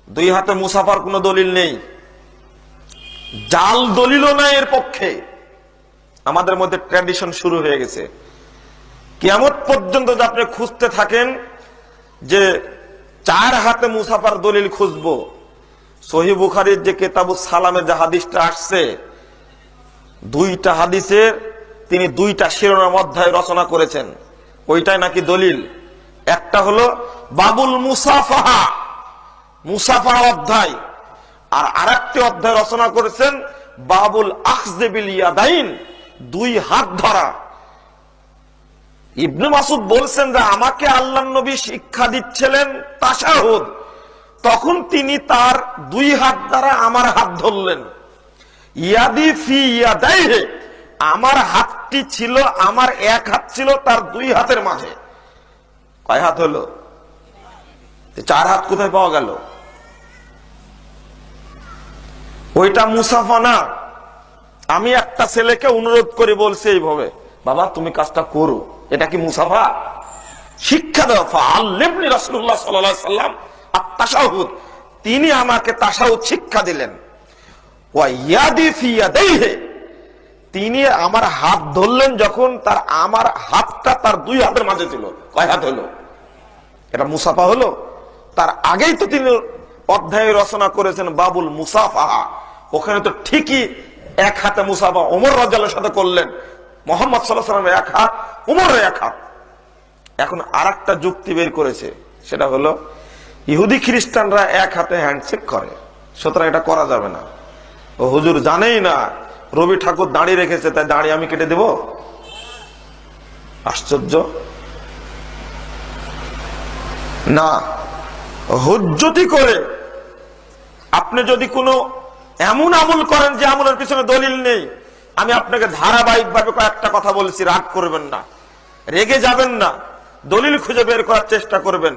দুই হাতে মুসাফার কোনো দলিল নেই, জাল দলিলও নাই এর পক্ষে। আমাদের মধ্যে ট্র্যাডিশন শুরু হয়ে গেছে, কিয়ামত পর্যন্ত যে আপনি খুঁজতে থাকেন যে চার হাতে মুসাফার দলিল খুঁজবো। সহিহ বুখারীর যে কিতাবুস সালামের যে হাদিসটা আসছে, দুইটা হাদিসের তিনি দুইটা শিরোনাম অধ্যায় রচনা করেছেন, ওইটাই নাকি দলিল। একটা হলো বাবুল মুসাফাহা, মুসাফা অধ্যায়, আর আরেকটি অধ্যায় রচনা করেছেন বাবুল আখযে বিল ইয়াদাইন, দুই হাত ধরা। ইবনে মাসউদ বলছেন যে আমাকে আল্লাহর নবী শিক্ষা দিচ্ছিলেন তাশাহুদ, তখন তিনি তার দুই হাত দ্বারা আমার হাত ধরলেন। ইয়াদি ফি ইয়াদাইহি, আমার হাতটি ছিল, আমার এক হাত ছিল তার দুই হাতের মাঝে। কয় হাত হলো? চার হাত কোথায় পাওয়া গেল? ওইটা মুসাফা না। আমি একটা ছেলেকে অনুরোধ করে বলছি এইভাবে, বাবা তুমি কাজটা করো, এটা কি মুসাফা? শিক্ষা দেওয়া। ফাআল্লিমনি রাসূলুল্লাহ সাল্লাল্লাহু আলাইহি ওয়াসাল্লাম আত-তাশাহুদ, তিনি আমাকে তাশাহুদ শিক্ষা দিলেন। ওয়া ইয়াদি ফি ইয়াদাইহি, তিনি আমার হাত ধরলেন যখন তার আমার হাতটা তার দুই হাতের মাঝে ছিল। কয় হাত হলো? এটা মুসাফা হলো? তার আগেই তো তিনি অধ্যায় রচনা করেছেন বাবুল মুসাফাহা, ওখানে তো ঠিকই এক হাতে মুসাফা ওমর রাদিয়াল্লাহু সাথে করলেন, মুহাম্মদ সাল্লাল্লাহু আলাইহি ওয়াসাল্লামের এক হাত, ওমরের এক হাত। এখন আরেকটা যুক্তি বের করেছে, সেটা হলো ইহুদি খ্রিস্টানরা এক হাতে হ্যান্ডশেক করে, সুতরাং এটা করা যাবে না। ও হুজুর জানেই না রবি ঠাকুর দাঁড়িয়ে রেখেছে, তাই দাঁড়ি আমি কেটে দেব? আশ্চর্য না। হুজ্জতি করে আপনি যদি কোনো এমন আমল করেন যে আমলের পিছনে দলিল নেই, আমি আপনাকে ধারাবাহিক ভাবে কয়েকটা কথা বলছি, রাগ করবেন না, রেগে যাবেন না, দলিল খুঁজে বের করার চেষ্টা করবেন।